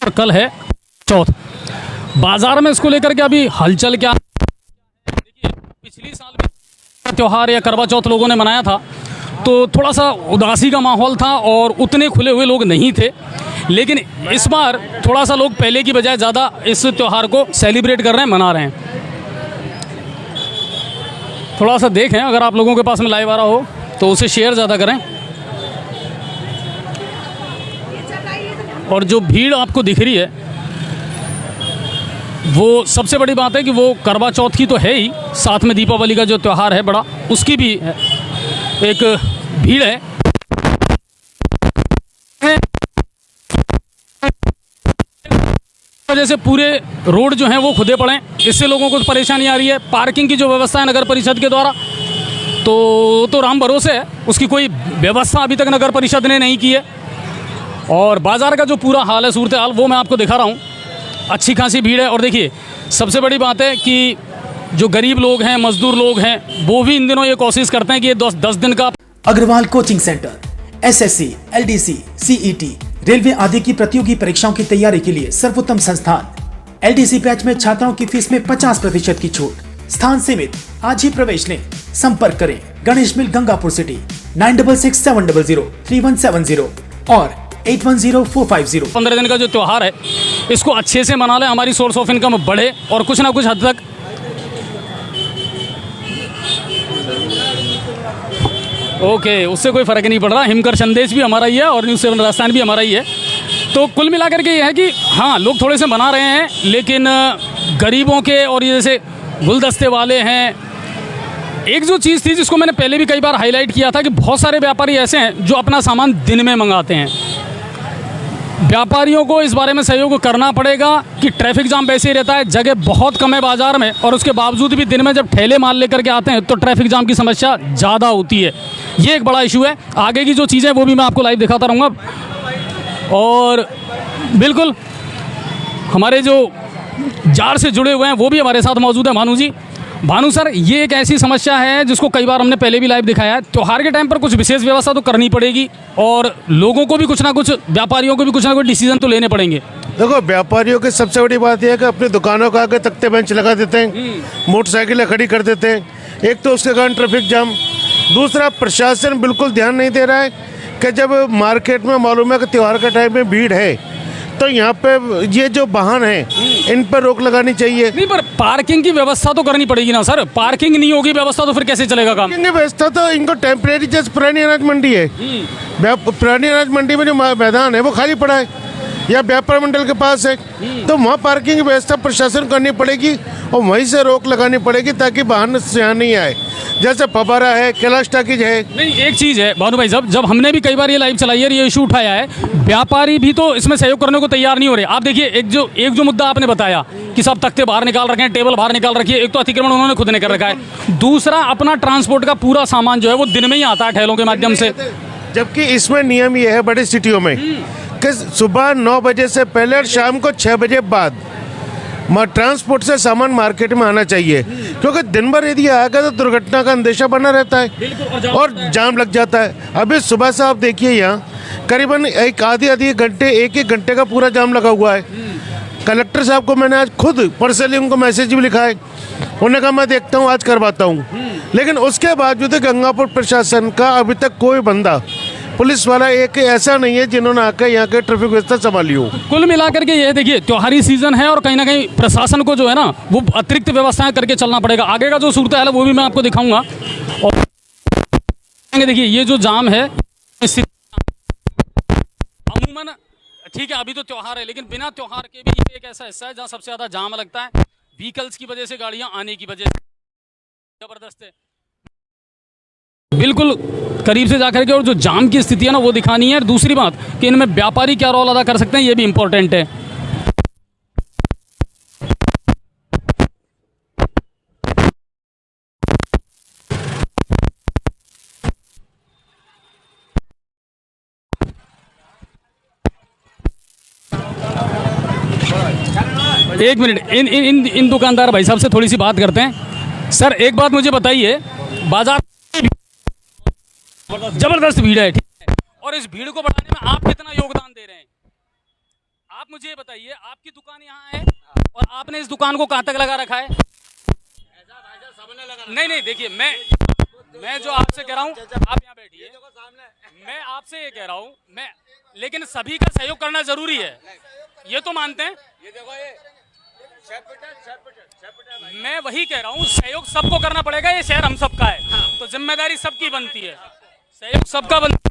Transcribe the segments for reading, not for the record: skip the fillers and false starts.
और कल है चौथ। बाजार में इसको लेकर के अभी हलचल क्या? देखिए, पिछली साल भी त्यौहार या करवा चौथ लोगों ने मनाया था तो थोड़ा सा उदासी का माहौल था और उतने खुले हुए लोग नहीं थे, लेकिन इस बार थोड़ा सा लोग पहले की बजाय ज़्यादा इस त्यौहार को सेलिब्रेट कर रहे हैं, मना रहे हैं। थोड़ा सा देखें, अगर आप लोगों के पास में लाइव आ रहा हो तो उसे शेयर ज़्यादा करें। और जो भीड़ आपको दिख रही है वो सबसे बड़ी बात है कि वो करवा चौथ की तो है ही, साथ में दीपावली का जो त्यौहार है बड़ा, उसकी भी एक भीड़ है। वजह से पूरे रोड जो हैं वो खुदे पड़े हैं, इससे लोगों को परेशानी आ रही है। पार्किंग की जो व्यवस्था है नगर परिषद के द्वारा तो राम भरोसे है, उसकी कोई व्यवस्था अभी तक नगर परिषद ने नहीं की है। और बाज़ार का जो पूरा हाल है, सूरत हाल, वो मैं आपको दिखा रहा हूँ। अच्छी खासी भीड़ है। और देखिए, सबसे बड़ी बात है कि जो गरीब लोग हैं, मजदूर लोग हैं, वो भी इन दिनों ये कोशिश करते हैं कि ये 10 दिन का। Agarwal coaching centre SSC, LDC, CET, railway आदि की प्रतियोगी परीक्षाओं की तैयारी के लिए सर्वोत्तम संस्थान। एलडीसी बैच में छात्राओं की फीस में 50% की छूट। स्थान सीमित, आज ही प्रवेश लें। संपर्क करें गणेश मिल, गंगापुर सिटी, 9667003170 और 810450। 15 दिन का जो त्यौहार है इसको अच्छे से मना लें, हमारी सोर्स ऑफ इनकम बढ़े और कुछ ना कुछ हद तक ओके, उससे कोई फ़र्क नहीं पड़ रहा। हिमकर संदेश भी हमारा ही है और न्यूज़ 7 राजस्थान भी हमारा ही है। तो कुल मिलाकर के ये है कि हाँ, लोग थोड़े से मना रहे हैं, लेकिन गरीबों के और ये जैसे गुलदस्ते वाले हैं, एक जो चीज़ थी जिसको मैंने पहले भी कई बार हाईलाइट किया था कि बहुत सारे व्यापारी ऐसे हैं जो अपना सामान दिन में मंगाते हैं। व्यापारियों को इस बारे में सहयोग करना पड़ेगा कि ट्रैफिक जाम वैसे ही रहता है, जगह बहुत कम है बाज़ार में, और उसके बावजूद भी दिन में जब ठेले माल लेकर के आते हैं तो ट्रैफिक जाम की समस्या ज़्यादा होती है। ये एक बड़ा इशू है। आगे की जो चीज़ें वो भी मैं आपको लाइव दिखाता रहूँगा। और बिल्कुल हमारे जो जार से जुड़े हुए हैं वो भी हमारे साथ मौजूद है। भानु जी, भानु सर, ये एक ऐसी समस्या है जिसको कई बार हमने पहले भी लाइव दिखाया है। त्यौहार के टाइम पर कुछ विशेष व्यवस्था तो करनी पड़ेगी और लोगों को भी कुछ ना कुछ, व्यापारियों को भी कुछ ना कुछ डिसीजन तो लेने पड़ेंगे। देखो, व्यापारियों की सबसे बड़ी बात यह है कि अपनी दुकानों के आगे तख्ते बेंच लगा देते हैं, मोटरसाइकिलें खड़ी कर देते हैं। एक तो उसके कारण ट्रैफिक जाम, दूसरा प्रशासन बिल्कुल ध्यान नहीं दे रहा है कि जब मार्केट में मालूम है कि त्यौहार के टाइम में भीड़ है तो यहाँ पे ये जो वाहन है इन पर रोक लगानी चाहिए। नहीं, पर पार्किंग की व्यवस्था तो करनी पड़ेगी ना सर। पार्किंग नहीं होगी व्यवस्था तो फिर कैसे चलेगा काम? पार्किंग की व्यवस्था तो इनको टेम्परेरी, जैसे पुरानी अनाज मंडी है, पुरानी अनाज मंडी में जो मैदान है वो खाली पड़ा है या व्यापार मंडल के पास है, तो वहाँ पार्किंग की व्यवस्था प्रशासन करनी पड़ेगी और वहीं से रोक लगानी पड़ेगी ताकि वाहन यहाँ नहीं आए। जैसे फबारा है, कैलाश टाकीज है। नहीं, एक चीज़ है भानु भाई, जब हमने भी कई बार ये लाइव चलाई है, ये इशू उठाया है, व्यापारी भी तो इसमें सहयोग करने को तैयार नहीं हो रहे। आप देखिए, एक जो मुद्दा आपने बताया कि सब तख्ते बाहर निकाल रखे हैं, टेबल बाहर निकाल रखी है, एक तो अतिक्रमण उन्होंने खुद ने कर रखा है, दूसरा अपना ट्रांसपोर्ट का पूरा सामान जो है वो दिन में ही आता है ठेलों के माध्यम से। जबकि इसमें नियम ये है बड़ी सिटियों में कि सुबह 9 बजे से पहले और शाम को 6 बजे बाद ट्रांसपोर्ट से सामान मार्केट में आना चाहिए, क्योंकि दिन भर यदि आएगा तो दुर्घटना का अंदेशा बना रहता है और जाम लग जाता है। अभी सुबह से आप देखिए यहाँ करीबन आधी घंटे, एक घंटे का पूरा जाम लगा हुआ है। कलेक्टर साहब को मैंने आज खुद पर्सनली उनको मैसेज भी लिखा है, उन्होंने कहा मैं देखता हूँ, आज करवाता हूँ, लेकिन उसके बावजूद गंगापुर प्रशासन का अभी तक कोई बंदा, पुलिस वाला एक ऐसा नहीं है जिन्होंने आकर यहाँ के ट्रैफिक व्यवस्था संभाली हो। कुल मिलाकर के ये देखिए, त्योहारी सीजन है और कहीं ना कहीं प्रशासन को जो है ना वो अतिरिक्त व्यवस्थाएं करके चलना पड़ेगा। आगे का जो सूरत हाल है वो भी मैं आपको दिखाऊंगा। और देखिए, ये जो जाम है अमूमन ठीक है, अभी तो त्यौहार है, लेकिन बिना त्यौहार के भी ये एक ऐसा हिस्सा है जहाँ सबसे ज़्यादा जाम लगता है। व्हीकल्स की वजह से, गाड़ियाँ आने की वजह से जबरदस्त है। बिल्कुल करीब से जाकर के और जो जाम की स्थिति है ना वो दिखानी है। दूसरी बात कि इनमें व्यापारी क्या रोल अदा कर सकते हैं, ये भी इम्पोर्टेंट है। एक मिनट, इन दुकानदार भाई साहब से थोड़ी सी बात करते हैं। सर, एक बात मुझे बताइए, बाजार जबरदस्त भीड़ है, ठीक है, और इस भीड़ को बढ़ाने में आप कितना योगदान दे रहे हैं? आप मुझे ये बताइए, आपकी दुकान यहाँ है और आपने इस दुकान को कहाँ तक लगा रखा है? नहीं नहीं, देखिए मैं जो आपसे कह रहा हूँ, आप यहाँ बैठिए, मैं आपसे ये कह रहा हूँ, लेकिन सभी का सहयोग करना जरूरी है, ये तो मानते हैं। मैं वही कह रहा हूँ, सहयोग सबको करना पड़ेगा, ये शहर हम सबका है, तो जिम्मेदारी सबकी बनती है, सहयोग सबका बनता है।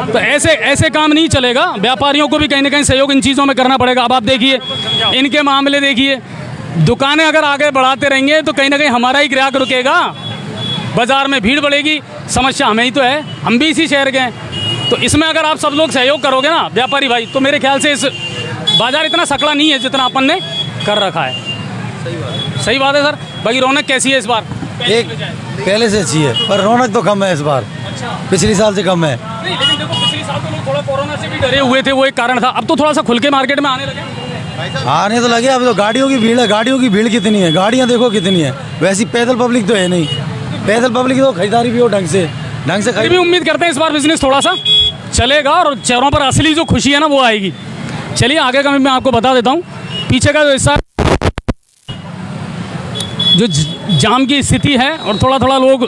तो ऐसे काम नहीं चलेगा, व्यापारियों को भी कहीं ना कहीं सहयोग इन चीज़ों में करना पड़ेगा। अब आप देखिए इनके मामले, देखिए दुकानें अगर आगे बढ़ाते रहेंगे तो कहीं ना कहीं हमारा ही ग्राहक रुकेगा, बाजार में भीड़ बढ़ेगी, समस्या हमें ही तो है, हम भी इसी शहर के हैं। तो इसमें अगर आप सब लोग सहयोग करोगे ना व्यापारी भाई, तो मेरे ख्याल से इस बाजार इतना सकड़ा नहीं है जितना अपन ने कर रखा है। सही बात है सर। बाकी रौनक कैसी है इस बार? एक पहले से अच्छी है, पर रौनक तो कम है इस बार। अच्छा, पिछले साल से कम है। नहीं लेकिन देखो पिछले साल तो लोग थोड़ा कोरोना से भी डरे हुए थे, वो एक कारण था। अब तो थोड़ा सा खुल के मार्केट में आने लगे। आने तो लगे, अब तो गाड़ियों की भीड़ है। गाड़ियों की भीड़ कितनी है, गाड़ियाँ देखो कितनी है। वैसी पैदल पब्लिक तो है नहीं, पैदल पब्लिक तो खरीदारी भी हो ढंग से फिर भी उम्मीद करते हैं इस बार बिजनेस थोड़ा सा चलेगा और चेहरों पर असली जो खुशी है ना वो आएगी। चलिए आगे का मैं आपको बता देता हूँ। पीछे का जो हिस्सा जो जाम की स्थिति है और थोड़ा थोड़ा लोग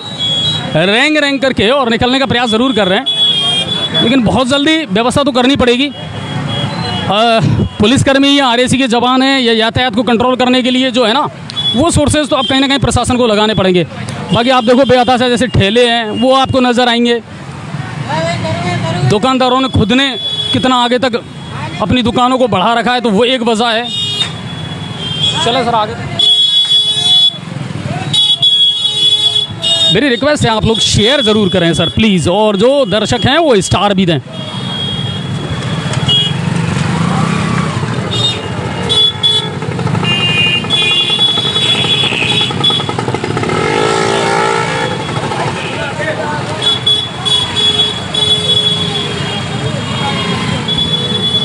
रेंग करके और निकलने का प्रयास ज़रूर कर रहे हैं, लेकिन बहुत जल्दी व्यवस्था तो करनी पड़ेगी। पुलिसकर्मी या आरएसी के जवान हैं या यातायात को कंट्रोल करने के लिए जो है ना वो सोर्सेज तो अब कहीं ना कहीं प्रशासन को लगाने पड़ेंगे। बाकी आप देखो बेहताशा जैसे ठेले हैं वो आपको नज़र आएंगे। दुकानदारों ने खुद ने कितना आगे तक अपनी दुकानों को बढ़ा रखा है, तो वो एक वजह है। चलो सर आगे। मेरी रिक्वेस्ट है आप लोग शेयर ज़रूर करें सर प्लीज़, और जो दर्शक हैं वो स्टार भी दें।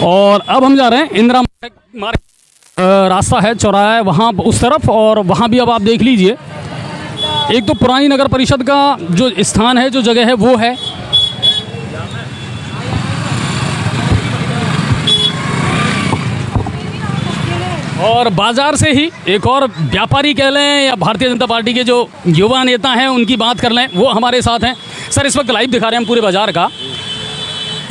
और अब हम जा रहे हैं इंदिरा मार्ग रास्ता है, चौराहा है वहाँ उस तरफ, और वहाँ भी अब आप देख लीजिए एक तो पुरानी नगर परिषद का जो स्थान है, जो जगह है वो है, और बाजार से ही एक और व्यापारी कह लें या भारतीय जनता पार्टी के जो युवा नेता हैं उनकी बात कर लें, वो हमारे साथ हैं। सर इस वक्त लाइव दिखा रहे हैं हम पूरे बाजार का।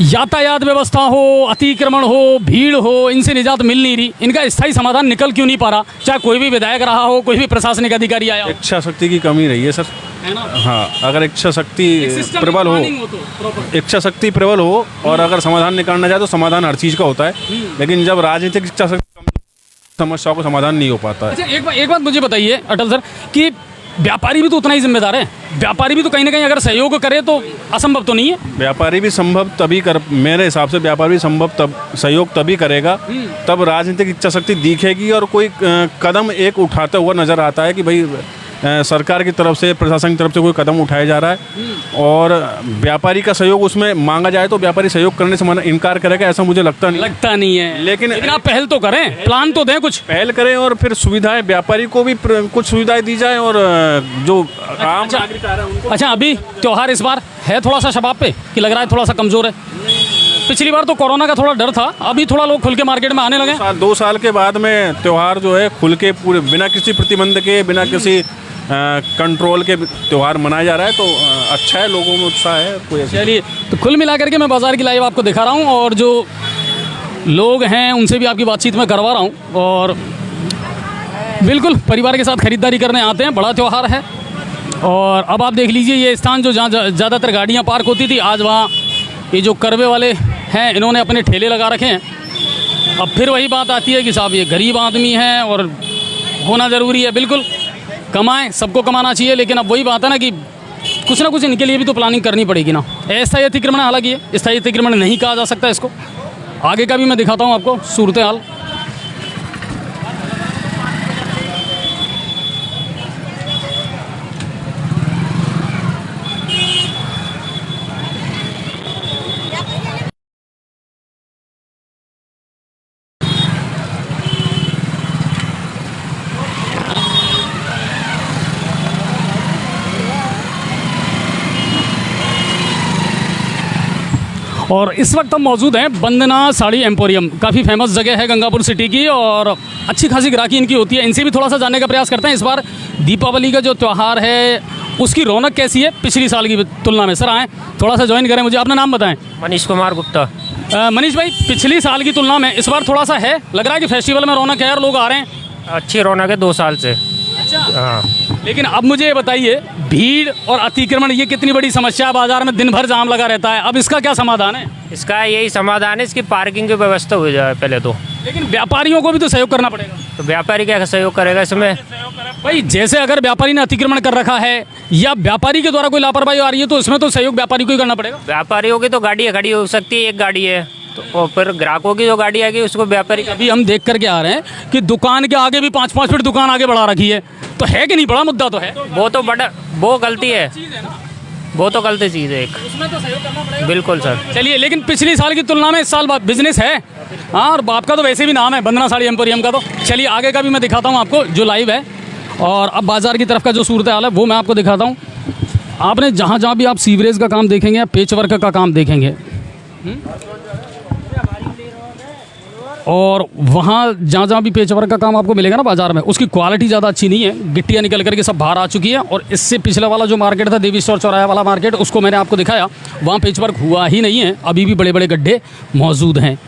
यातायात व्यवस्था हो, अतिक्रमण हो, भीड़ हो, इनसे निजात मिल नहीं रही, इनका स्थायी समाधान निकल क्यों नहीं पा रहा? चाहे कोई भी विधायक रहा हो, कोई भी प्रशासनिक अधिकारी आया हो। इच्छा शक्ति की कमी रही है सर, है ना? हाँ, अगर इच्छा शक्ति प्रबल हो, इच्छा शक्ति प्रबल हो और अगर समाधान निकालना चाहे तो समाधान हर चीज़ का होता है, लेकिन जब राजनीतिक इच्छा शक्ति समस्याओं का समाधान नहीं हो पाता है। अच्छा एक बात मुझे बताइए अटल सर कि व्यापारी भी तो उतना ही जिम्मेदार है, व्यापारी भी तो कहीं ना कहीं अगर सहयोग करे तो असंभव तो नहीं है। व्यापारी भी संभव तभी कर, मेरे हिसाब से व्यापारी भी संभव तब सहयोग तभी करेगा तब राजनीतिक इच्छा शक्ति दिखेगी और कोई कदम एक उठाता हुआ नजर आता है कि भाई सरकार की तरफ से, प्रशासन की तरफ से कोई कदम उठाया जा रहा है और व्यापारी का सहयोग उसमें मांगा जाए तो व्यापारी सहयोग करने से इनकार करेगा, ऐसा मुझे लगता नहीं है। लेकिन आप पहल तो करें, प्लान तो दें, कुछ पहल करें और फिर सुविधाएं व्यापारी को भी कुछ सुविधाएं दी जाए और जो आम नागरिक आ रहा है उनको। अच्छा अभी त्योहार इस बार है थोड़ा सा शबाब पे कि लग रहा है थोड़ा सा कमजोर है? पिछली बार तो कोरोना का थोड़ा डर था, अभी थोड़ा लोग खुल के मार्केट में आने लगे। 2 साल के बाद में त्यौहार जो है खुल के पूरे बिना किसी प्रतिबंध के, बिना किसी कंट्रोल के त्यौहार मनाया जा रहा है, तो अच्छा है, लोगों में उत्साह है। कोई चलिए तो कुल मिलाकर के मैं बाज़ार की लाइव आपको दिखा रहा हूँ और जो लोग हैं उनसे भी आपकी बातचीत में करवा रहा हूँ, और बिल्कुल परिवार के साथ ख़रीदारी करने आते हैं, बड़ा त्यौहार है। और अब आप देख लीजिए ये स्थान जो जहाँ ज़्यादातर गाड़ियाँ पार्क होती थी, आज वहाँ ये जो करवे वाले हैं इन्होंने अपने ठेले लगा रखे हैं। अब फिर वही बात आती है कि साहब ये गरीब आदमी हैं और होना ज़रूरी है, बिल्कुल कमाएं, सबको कमाना चाहिए, लेकिन अब वही बात है ना कि कुछ ना कुछ इनके लिए भी तो प्लानिंग करनी पड़ेगी ना। अस्थायी अतिक्रमण, हालांकि ये स्थायी अतिक्रमण नहीं कहा जा सकता इसको। आगे का भी मैं दिखाता हूँ आपको सूरत हाल। और इस वक्त हम मौजूद हैं वंदना साड़ी एम्पोरियम। काफ़ी फेमस जगह है गंगापुर सिटी की और अच्छी खासी ग्राहकी इनकी होती है। इनसे भी थोड़ा सा जानने का प्रयास करते हैं इस बार दीपावली का जो त्यौहार है उसकी रौनक कैसी है पिछली साल की तुलना में। सर आएँ थोड़ा सा ज्वाइन करें, मुझे अपना नाम बताएं। मनीष कुमार गुप्ता। मनीष भाई, पिछली साल की तुलना में इस बार थोड़ा सा है, लग रहा है कि फेस्टिवल में रौनक है और लोग आ रहे हैं। अच्छी रौनक है 2 साल से। अच्छा, हाँ। लेकिन अब मुझे ये बताइए, भीड़ और अतिक्रमण ये कितनी बड़ी समस्या है, बाजार में दिन भर जाम लगा रहता है, अब इसका क्या समाधान है? इसका यही समाधान है, इसकी पार्किंग की व्यवस्था हो जाए पहले तो। लेकिन व्यापारियों को भी तो सहयोग करना पड़ेगा। तो व्यापारी क्या सहयोग करेगा इसमें? भाई जैसे अगर व्यापारी ने अतिक्रमण कर रखा है या व्यापारी के द्वारा कोई लापरवाही आ रही है तो इसमें तो सहयोग व्यापारी को ही करना पड़ेगा। व्यापारियों की तो गाड़ी खड़ी हो सकती है, एक गाड़ी है तो, और फिर ग्राहकों की जो गाड़ी आएगी उसको व्यापारी अभी हम देख करके आ रहे हैं कि दुकान के आगे भी 5-5 फीट दुकान आगे बढ़ा रखी है, तो है कि नहीं? बड़ा मुद्दा तो है। वो तो बड़ा वो गलती है, वो तो गलती चीज़ है एक। उसमें तो सहयोग करना पड़ेगा। बिल्कुल सर। चलिए, लेकिन पिछली साल की तुलना में इस साल बिजनेस है। हाँ, और आपका तो वैसे भी नाम है वंदना साड़ी एम्पोरियम का। तो चलिए आगे का भी मैं दिखाता हूँ आपको जो लाइव है, और अब बाज़ार की तरफ का जो सूरत हाल है वो मैं आपको दिखाता हूँ। आपने जहाँ जहाँ भी आप सीवरेज का काम देखेंगे या पेच वर्क का काम देखेंगे, और वहाँ जहाँ जहाँ भी पेच वर्क का काम आपको मिलेगा ना बाज़ार में, उसकी क्वालिटी ज़्यादा अच्छी नहीं है। गिट्टियाँ निकल करके सब बाहर आ चुकी है। और इससे पिछला वाला जो मार्केट था देवी स्टोर चौराहा वाला मार्केट, उसको मैंने आपको दिखाया, वहाँ पेच वर्क हुआ ही नहीं है, अभी भी बड़े बड़े गड्ढे मौजूद हैं।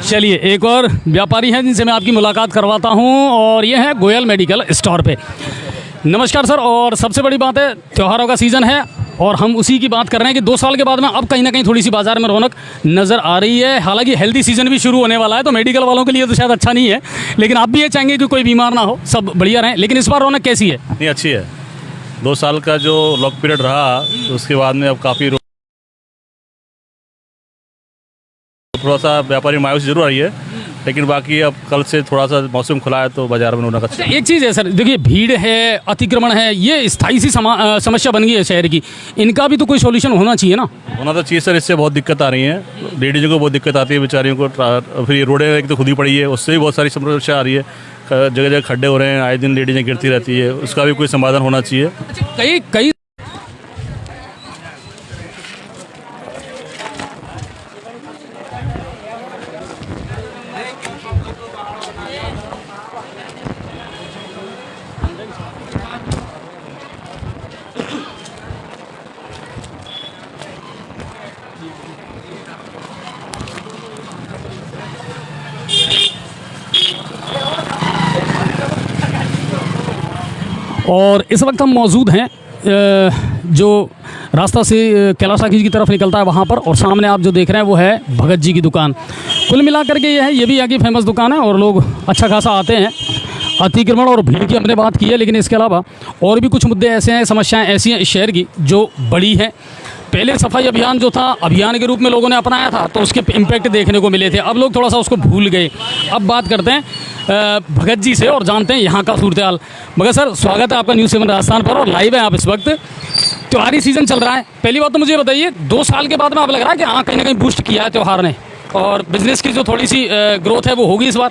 चलिए एक और व्यापारी हैं जिनसे मैं आपकी मुलाकात करवाता हूं, और ये है गोयल मेडिकल स्टोर पे। नमस्कार सर। और सबसे बड़ी बात है, त्योहारों का सीज़न है और हम उसी की बात कर रहे हैं कि 2 साल के बाद में अब कहीं ना कहीं थोड़ी सी बाज़ार में रौनक नज़र आ रही है। हालांकि हेल्दी सीज़न भी शुरू होने वाला है, तो मेडिकल वालों के लिए तो शायद अच्छा नहीं है, लेकिन आप भी ये चाहेंगे कि कोई बीमार ना हो, सब बढ़िया रहें। लेकिन इस बार रौनक कैसी है? नहीं, अच्छी है। 2 साल का जो लॉक पीरियड रहा तो उसके बाद में अब काफ़ी थोड़ा सा व्यापारी मायूस जरूर आई है, लेकिन बाकी अब कल से थोड़ा सा मौसम खुला है तो बाजार में रौनक अच्छा। एक चीज़ है सर, देखिए भीड़ है, अतिक्रमण है, ये स्थायी सी समस्या बन गई है शहर की, इनका भी तो कोई सॉल्यूशन होना चाहिए ना। होना तो चाहिए सर, इससे बहुत दिक्कत आ रही है, लेडीज़ों को बहुत दिक्कत आती है बेचारियों को। फिर ये रोडें एक तो खुद ही पड़ी है, उससे भी बहुत सारी समस्या आ रही है। जगह जगह खड्डे हो रहे हैं, आए दिन लेडीज़ें गिरती रहती है, उसका भी कोई समाधान होना चाहिए। कई और इस वक्त हम मौजूद हैं जो रास्ता से कैलाश टाकीज की तरफ निकलता है वहाँ पर, और सामने आप जो देख रहे हैं वो है भगत जी की दुकान। कुल मिला करके ये भी यहाँ की फेमस दुकान है और लोग अच्छा खासा आते हैं। अतिक्रमण और भीड़ की हमने बात की है, लेकिन इसके अलावा और भी कुछ मुद्दे ऐसे हैं, समस्याएं ऐसी हैं इस शहर की जो बड़ी हैं। पहले सफाई अभियान जो था, अभियान के रूप में लोगों ने अपनाया था, तो उसके इम्पैक्ट देखने को मिले थे। अब लोग थोड़ा सा उसको भूल गए। अब बात करते हैं भगत जी से और जानते हैं यहाँ का सूरत हाल। मगर सर, स्वागत है आपका न्यूज़ 7 राजस्थान पर, और लाइव है आप इस वक्त। त्योहारी सीज़न चल रहा है। पहली बात तो मुझे बताइए, 2 साल के बाद में आप लग रहा है कि हाँ कहीं ना कहीं बूस्ट किया है त्यौहार ने, और बिजनेस की जो थोड़ी सी ग्रोथ है वो होगी इस बार?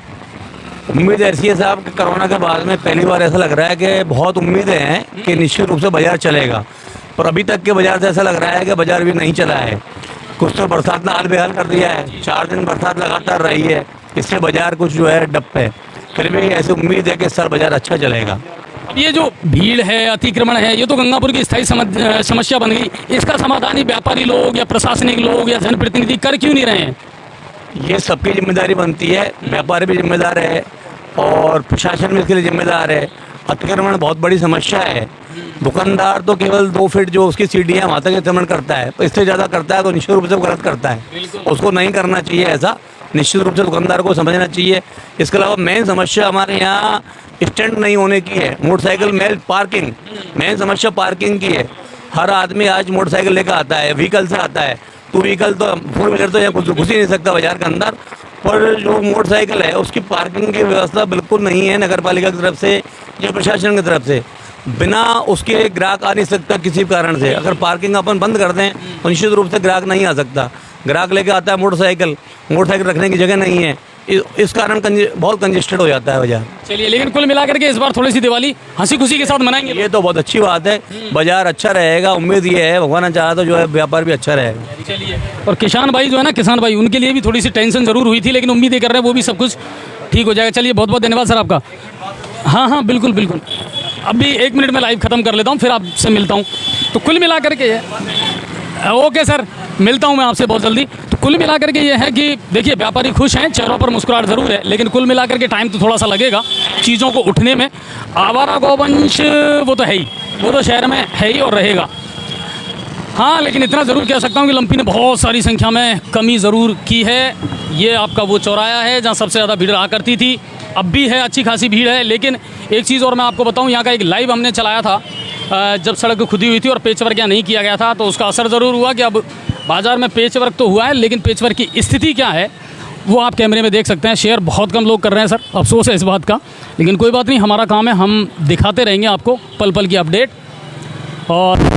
उम्मीद ऐसी है साहब कि कोरोना के बाद में पहली बार ऐसा लग रहा है कि बहुत उम्मीदें हैं कि निश्चित रूप से बाजार चलेगा, पर अभी तक के बाजार से ऐसा लग रहा है कि बाजार भी नहीं चला है। कुछ तो बरसात ने हाल बेहाल कर दिया है, 4 दिन बरसात लगातार रही है, इससे बाजार कुछ जो है डप है। फिर भी ऐसी उम्मीद है कि इस साल बाजार अच्छा चलेगा। अब ये जो भीड़ है, अतिक्रमण है, ये तो गंगापुर की स्थायी समस्या बन गई। इसका समाधान ही व्यापारी लोग या प्रशासनिक लोग या जनप्रतिनिधि कर क्यों नहीं रहे हैं? ये सबकी जिम्मेदारी बनती है, व्यापारी भी जिम्मेदार है और प्रशासन भी इसके लिए जिम्मेदार है। अतिक्रमण बहुत बड़ी समस्या है। दुकानदार तो केवल 2 फीट जो उसकी सीढ़ी है वहाँ तक अतिक्रमण करता है, इससे ज़्यादा करता है तो निश्चित रूप से गलत करता है। उसको नहीं करना चाहिए ऐसा, निश्चित रूप से दुकानदार को समझना चाहिए। इसके अलावा मेन समस्या हमारे यहाँ स्टैंड नहीं होने की है। मोटरसाइकिल मेल पार्किंग, मेन समस्या पार्किंग की है। हर आदमी आज मोटरसाइकिल लेकर आता है, व्हीकल से आता है। 2 व्हीकल तो 4 व्हीलर तो यहाँ घुस ही नहीं सकता बाजार के अंदर, पर जो मोटरसाइकिल है उसकी पार्किंग की व्यवस्था बिल्कुल नहीं है नगर पालिका की तरफ से या प्रशासन की तरफ से बिना उसके ग्राहक आ नहीं सकता किसी कारण से। अगर पार्किंग अपन बंद कर दें तो निश्चित रूप से ग्राहक नहीं आ सकता। ग्राहक लेके आता है मोटरसाइकिल रखने की जगह नहीं है, इस कारण बहुत कंजेस्टेड हो जाता है बाजार। चलिए, लेकिन कुल मिलाकर के इस बार थोड़ी सी दिवाली हंसी खुशी के साथ मनाएंगे। ये तो बहुत अच्छी बात है, बाजार अच्छा रहेगा, उम्मीद ये है, भगवान चाहा तो जो है व्यापार भी अच्छा रहेगा। चलिए, और किसान भाई जो है ना, किसान भाई उनके लिए भी थोड़ी सी टेंशन ज़रूर हुई थी, लेकिन उम्मीद ये कर रहे हैं वो भी सब कुछ ठीक हो जाएगा। चलिए, बहुत बहुत धन्यवाद सर आपका। हाँ हाँ, बिल्कुल बिल्कुल। अभी 1 मिनट में लाइव ख़त्म कर लेता हूँ, फिर आपसे मिलता हूँ। तो कुल मिला करके ओके सर, मिलता हूँ मैं आपसे बहुत जल्दी। तो कुल मिलाकर के ये है कि देखिए, व्यापारी खुश हैं, चेहरों पर मुस्कुराहट ज़रूर है, लेकिन कुल मिलाकर के टाइम तो थोड़ा सा लगेगा चीज़ों को उठने में। आवारा गौवंश वो तो है ही, वो तो शहर में है ही और रहेगा। हाँ, लेकिन इतना ज़रूर कह सकता हूँ कि लंपी ने बहुत सारी संख्या में कमी ज़रूर की है। ये आपका वो चौराया है जहाँ सबसे ज़्यादा भीड़ रहा करती थी, अब भी है, अच्छी खासी भीड़ है। लेकिन एक चीज़ और मैं आपको बताऊँ, यहाँ का एक लाइव हमने चलाया था जब सड़क खुदी हुई थी और पेच वर्क यहाँ नहीं किया गया था, तो उसका असर ज़रूर हुआ कि अब बाज़ार में पेच वर्क तो हुआ है, लेकिन पेच वर्क की स्थिति क्या है वो आप कैमरे में देख सकते हैं। शेयर बहुत कम लोग कर रहे हैं सर, अफसोस है इस बात का, लेकिन कोई बात नहीं, हमारा काम है, हम दिखाते रहेंगे आपको पल पल की अपडेट। और